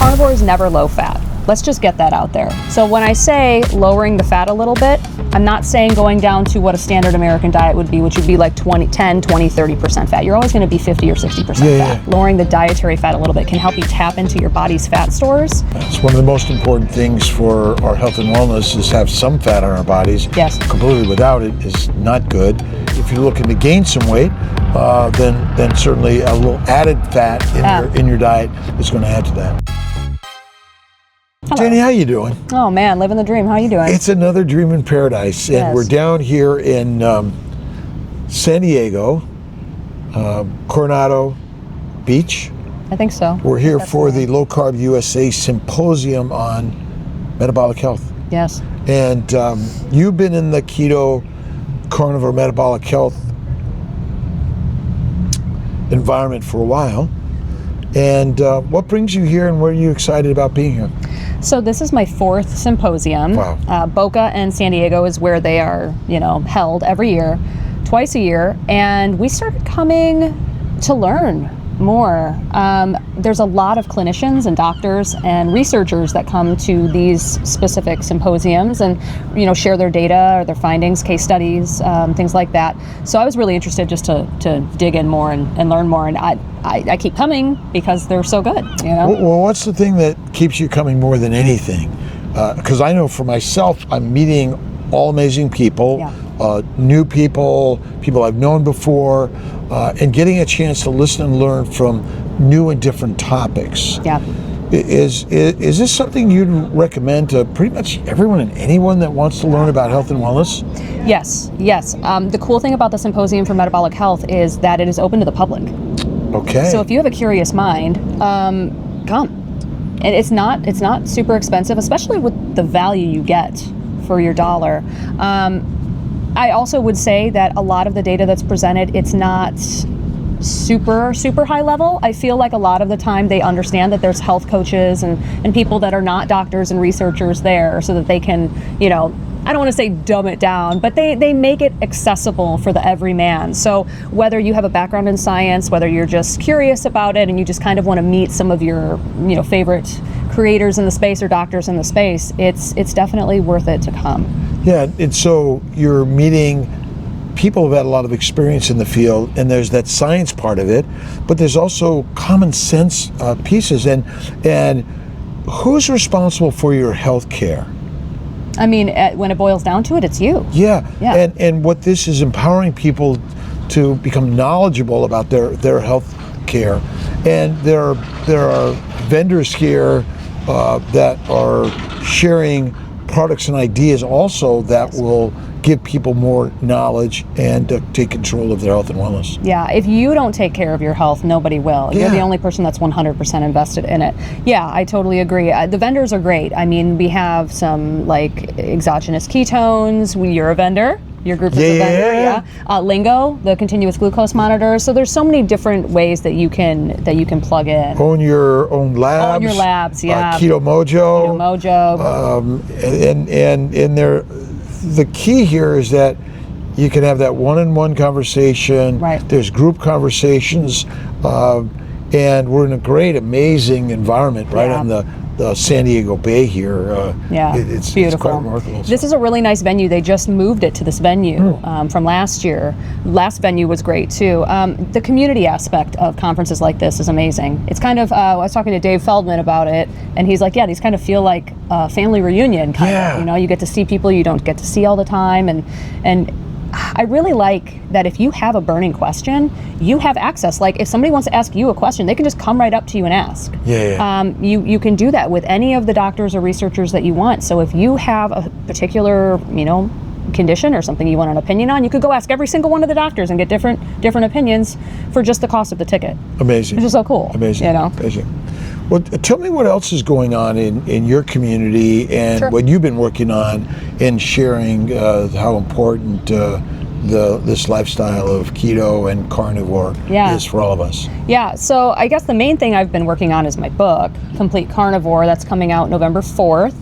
carnivore is never low fat. Let's just get that out there. So when I say lowering the fat a little bit, I'm not saying going down to what a standard American diet would be, which would be like 10, 20, 30% fat. You're always going to be 50 or 60% fat. Yeah. Lowering the dietary fat a little bit can help you tap into your body's fat stores. It's one of the most important things for our health and wellness is have some fat on our bodies. Yes. Completely without it is not good. If you're looking to gain some weight, then certainly a little added fat in your diet is going to add to that. Hello. Jenny, how you doing? Oh man, living the dream. How are you doing? It's another dream in paradise, and Yes. we're down here in San Diego, Coronado Beach. I think so. We're here That's for the the Low Carb USA Symposium on metabolic health. Yes. And you've been in the keto-carnivore metabolic health environment for a while. And what brings you here, and what are you excited about being here? So this is my 4th symposium. Wow. Boca and San Diego is where they are, held every year, twice a year. And we started coming to learn more. There's a lot of clinicians and doctors and researchers that come to these specific symposiums and, share their data or their findings, case studies, things like that. So I was really interested just to dig in more and learn more. And I keep coming because they're so good, Well, what's the thing that keeps you coming more than anything? Because I know for myself, I'm meeting all amazing people, new people I've known before, and getting a chance to listen and learn from new and different topics. Yeah. Is this something you'd recommend to pretty much everyone and anyone that wants to learn about health and wellness? Yes. The cool thing about the Symposium for Metabolic Health is that it is open to the public. Okay. So if you have a curious mind, come. And it's not super expensive, especially with the value you get for your dollar. I also would say that a lot of the data that's presented, it's not super high level. I feel like a lot of the time they understand that there's health coaches and people that are not doctors and researchers there so that they can, I don't want to say dumb it down, but they make it accessible for the everyman. So whether you have a background in science, whether you're just curious about it and you just kind of want to meet some of your, favorite creators in the space or doctors in the space, it's definitely worth it to come. Yeah, and so you're meeting people who've had a lot of experience in the field, and there's that science part of it, but there's also common sense pieces. And who's responsible for your health care? I mean, when it boils down to it, it's you. Yeah. And what this is empowering people to become knowledgeable about their health care. And there are vendors here that are sharing products and ideas also that will give people more knowledge and take control of their health and wellness. Yeah, if you don't take care of your health, nobody will. You're the only person that's 100% invested in it. Yeah, I totally agree. The vendors are great. I mean, we have some like exogenous ketones. You're a vendor. Your group is a vendor. Yeah. Lingo, the continuous glucose monitor. So there's so many different ways that you can plug in. Own your own labs. Own your labs. Yeah. Keto Mojo. And there. The key here is that you can have that one-on-one conversation. Right. There's group conversations, and we're in a great, amazing environment right on the San Diego Bay here. It's beautiful. It's quite remarkable. This is a really nice venue. They just moved it to this venue from last year. Last venue was great too. The community aspect of conferences like this is amazing. It's kind of, I was talking to Dave Feldman about it, and he's like, these kind of feel like a family reunion kind of. You get to see people you don't get to see all the time, and I really like that if you have a burning question, you have access. Like if somebody wants to ask you a question, they can just come right up to you and ask. You can do that with any of the doctors or researchers that you want. So if you have a particular, condition or something you want an opinion on, you could go ask every single one of the doctors and get different opinions for just the cost of the ticket. Amazing. Which is so cool. Amazing. Amazing. Well, tell me what else is going on in your community and what you've been working on in sharing how important this lifestyle of keto and carnivore is for all of us. Yeah, so I guess the main thing I've been working on is my book, Complete Carnivore, that's coming out November 4th.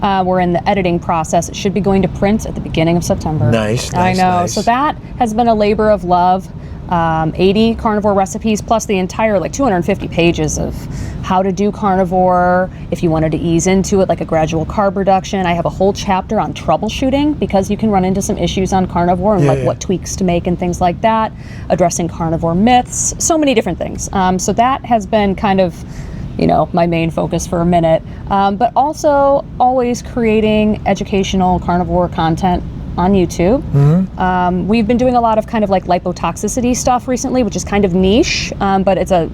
We're in the editing process. It should be going to print at the beginning of September. Nice. I know. Nice. So that has been a labor of love. 80 carnivore recipes, plus the entire 250 pages of how to do carnivore. If you wanted to ease into it, like a gradual carb reduction, I have a whole chapter on troubleshooting, because you can run into some issues on carnivore and what tweaks to make and things like that. Addressing carnivore myths, so many different things. So that has been kind of, my main focus for a minute. But also always creating educational carnivore content on YouTube. We've been doing a lot of kind of lipotoxicity stuff recently, which is kind of niche, but it's a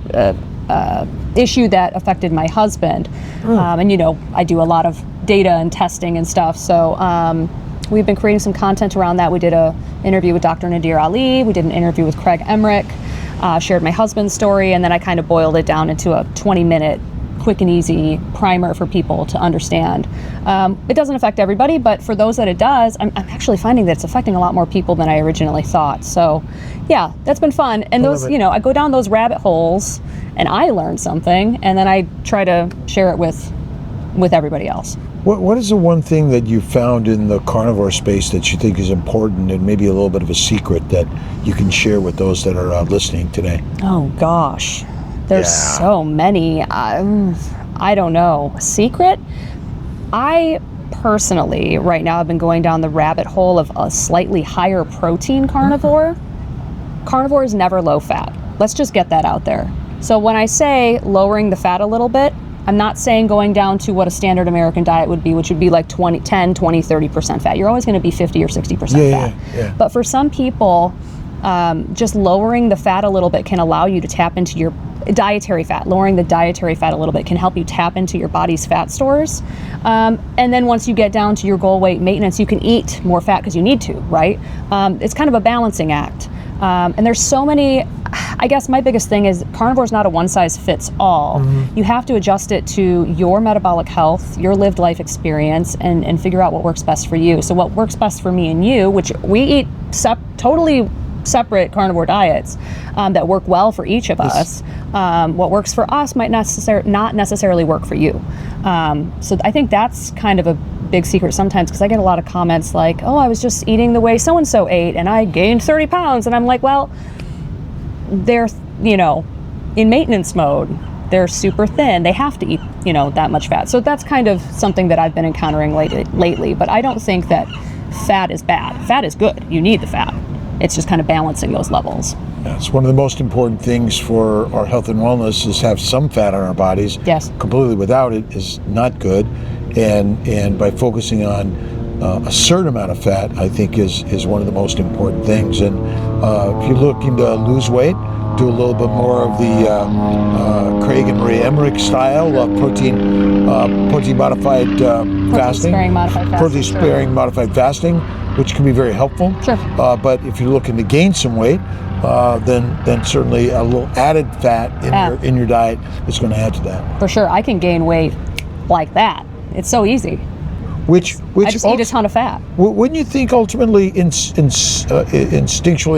issue that affected my husband. And I do a lot of data and testing and stuff, so we've been creating some content around that. We did an interview with Dr. Nadir Ali, we did an interview with Craig Emmerich, shared my husband's story, and then I kind of boiled it down into a 20-minute quick and easy primer for people to understand. It doesn't affect everybody, but for those that it does, I'm actually finding that it's affecting a lot more people than I originally thought. So yeah, that's been fun. And those, I go down those rabbit holes and I learn something, and then I try to share it with everybody else. What is the one thing that you found in the carnivore space that you think is important, and maybe a little bit of a secret that you can share with those that are listening today? Oh gosh. There's so many. I don't know. Secret? I personally, right now, have been going down the rabbit hole of a slightly higher protein carnivore. Carnivore is never low fat. Let's just get that out there. So when I say lowering the fat a little bit, I'm not saying going down to what a standard American diet would be, which would be 10, 20, 30% fat. You're always going to be 50 or 60% fat. But for some people, just lowering the fat a little bit can allow you to tap into your dietary fat. Lowering the dietary fat a little bit can help you tap into your body's fat stores. And then once you get down to your goal weight maintenance, you can eat more fat because you need to, right? It's kind of a balancing act. And there's so many, I guess my biggest thing is carnivore is not a one size fits all. You have to adjust it to your metabolic health, your lived life experience, and figure out what works best for you. So what works best for me and you, which we eat totally separate carnivore diets that work well for each of us. What works for us might not necessarily work for you. So I think that's kind of a big secret sometimes, because I get a lot of comments like, oh, I was just eating the way so-and-so ate and I gained 30 pounds. And I'm like, well, they're, in maintenance mode. They're super thin. They have to eat, that much fat. So that's kind of something that I've been encountering lately. But I don't think that fat is bad. Fat is good. You need the fat. It's just kind of balancing those levels. Yeah, it's one of the most important things for our health and wellness is have some fat on our bodies. Yes. Completely without it is not good. And by focusing on a certain amount of fat, I think is one of the most important things. And if you're looking to lose weight, do a little bit more of the Craig and Marie Emmerich style protein modified fasting. Protein sparing modified fasting, which can be very helpful. Sure. But if you're looking to gain some weight, then certainly a little added fat in your diet is going to add to that. For sure, I can gain weight like that. It's so easy. Which I just eat a ton of fat. Wouldn't you think ultimately, instinctually,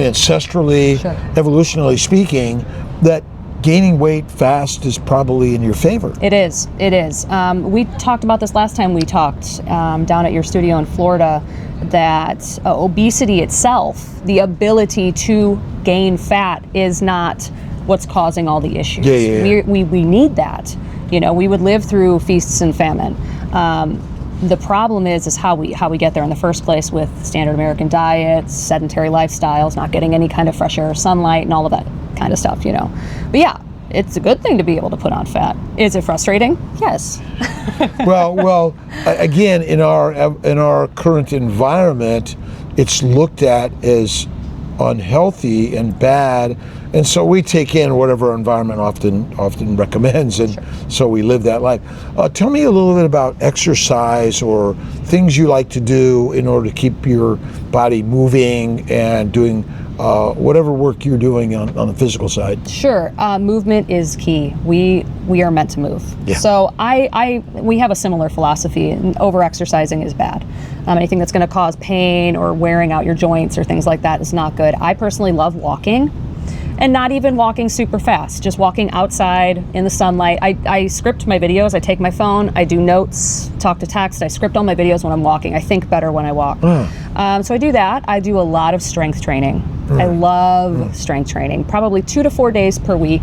ancestrally, evolutionarily speaking, that gaining weight fast is probably in your favor? It is. It is. We talked about this last time we talked down at your studio in Florida, that obesity itself, the ability to gain fat, is not what's causing all the issues. We need that. We would live through feasts and famine. The problem is how we get there in the first place with standard American diets, sedentary lifestyles, not getting any kind of fresh air or sunlight, and all of that kind of stuff. But yeah, it's a good thing to be able to put on fat. Is it frustrating? Yes. well, again, in our current environment, it's looked at as unhealthy and bad, and so we take in whatever our environment often recommends, and so we live that life. Tell me a little bit about exercise or things you like to do in order to keep your body moving and doing whatever work you're doing on the physical side. Sure. Movement is key. We are meant to move. Yeah. So we have a similar philosophy, and over-exercising is bad. Anything that's going to cause pain or wearing out your joints or things like that is not good. I personally love walking, and not even walking super fast, just walking outside in the sunlight. I script my videos. I take my phone, I do notes, talk to text. I script all my videos when I'm walking. I think better when I walk. So I do that. I do a lot of strength training. I love strength training, probably 2 to 4 days per week.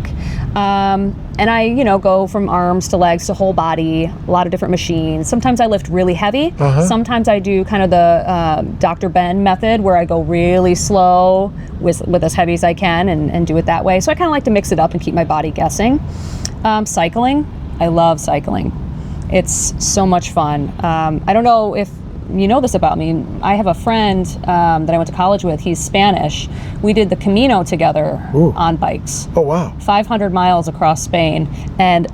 And I, go from arms to legs to whole body, a lot of different machines. Sometimes I lift really heavy. Sometimes I do kind of the Dr. Ben method where I go really slow with as heavy as I can and do it that way. So I kind of like to mix it up and keep my body guessing. Cycling, I love cycling. It's so much fun. I don't know if you know this about me. I have a friend that I went to college with. He's Spanish. We did the Camino together on bikes. Oh, wow. 500 miles across Spain. And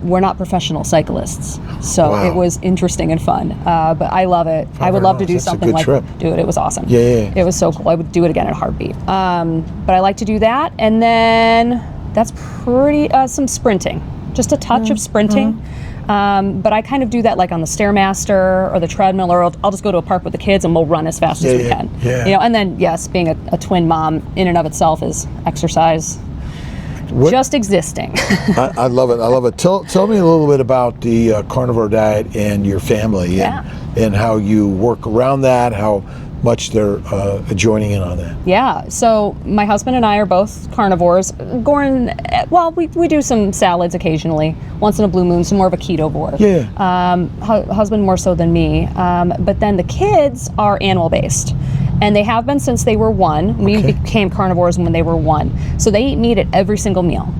we're not professional cyclists. So it was interesting and fun. But I love it. I would love to do something like that. Dude, it was awesome. Yeah. It was so cool. I would do it again in a heartbeat. But I like to do that. And then that's pretty, some sprinting. Just a touch of sprinting. But I kind of do that like on the Stairmaster or the treadmill, or I'll just go to a park with the kids and we'll run as fast as we can. And then, yes, being a twin mom in and of itself is exercise. Just existing. I love it. I love it. Tell me a little bit about the carnivore diet and your family and how you work around that, how much they're joining in on that. Yeah, so my husband and I are both carnivores. Goran, we do some salads occasionally, once in a blue moon, some more of a ketovore. Husband more so than me. But then the kids are animal-based. And they have been since they were 1. We became carnivores when they were 1. So they eat meat at every single meal.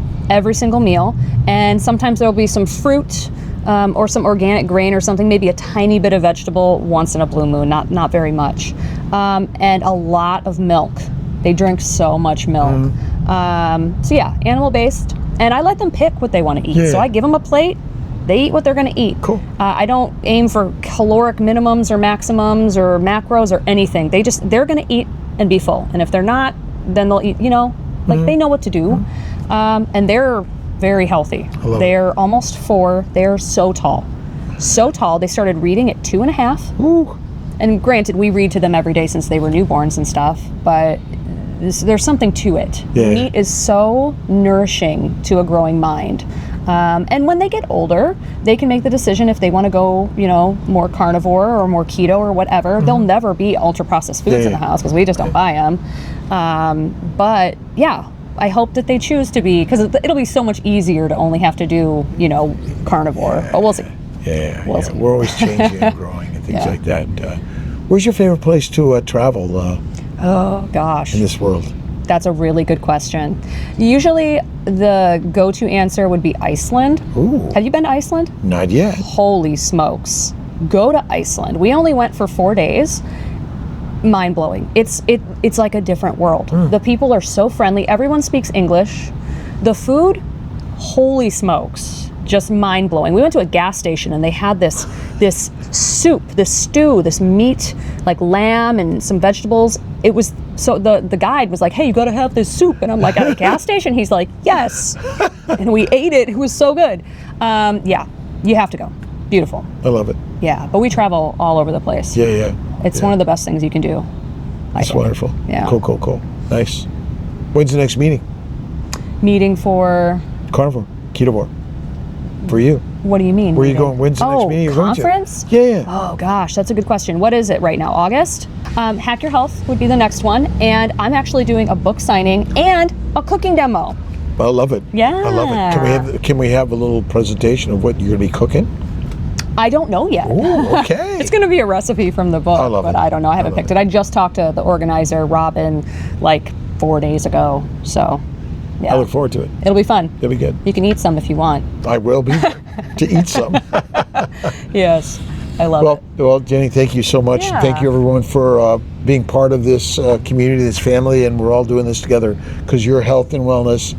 And sometimes there'll be some fruit, or some organic grain or something, maybe a tiny bit of vegetable once in a blue moon, not very much. And a lot of milk. They drink so much milk. So yeah, animal-based. And I let them pick what they want to eat. So I give them a plate. They eat what they're going to eat. Cool. I don't aim for caloric minimums or maximums or macros or anything. They're going to eat and be full. And if they're not, then they'll eat, they know what to do. And they're very healthy. They're almost 4. They're so tall. They started reading at 2.5. And granted, we read to them every day since they were newborns and stuff, but there's something to it. Meat is so nourishing to a growing mind. And when they get older, they can make the decision if they want to go, more carnivore or more keto or whatever. There'll never be ultra-processed foods in the house because we just don't buy them. But yeah, I hope that they choose to be, because it'll be so much easier to only have to do, carnivore. But we'll see. We'll see. We're always changing and growing and things like that. Where's your favorite place to travel? Oh gosh. In this world. That's a really good question. Usually the go-to answer would be Iceland. Have you been to Iceland? Not yet. Holy smokes. Go to Iceland. We only went for 4 days. Mind-blowing. It's like a different world. The people are so friendly. Everyone speaks English. The food, holy smokes, just mind-blowing. We went to a gas station and they had this soup, this stew, this meat, like lamb and some vegetables. It was so the guide was like, "Hey, you got to have this soup," and I'm like, "At a gas station?" He's like, "Yes," and we ate it. It was so good. Yeah, you have to go. Beautiful. I love it. Yeah, but we travel all over the place. It's one of the best things you can do. That's wonderful. Yeah. Cool. Nice. When's the next meeting? Meeting for carnivore, ketovore. For you. What do you mean? Where are you going? When's the next meeting you're going to? Conference? Yeah. Oh gosh, that's a good question. What is it right now? August? Hack Your Health would be the next one, and I'm actually doing a book signing and a cooking demo. I love it. Yeah. I love it. Can we have a little presentation of what you're going to be cooking? I don't know yet. Ooh, okay. It's going to be a recipe from the book, but I don't know. I haven't picked it. I just talked to the organizer, Robin, like 4 days ago. So, yeah. I look forward to it. It'll be fun. It'll be good. You can eat some if you want. I will be to eat some. Yes. I love it. Well, Jenny, thank you so much. Yeah. Thank you, everyone, for being part of this community, this family, and we're all doing this together because your health and wellness,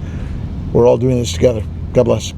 we're all doing this together. God bless.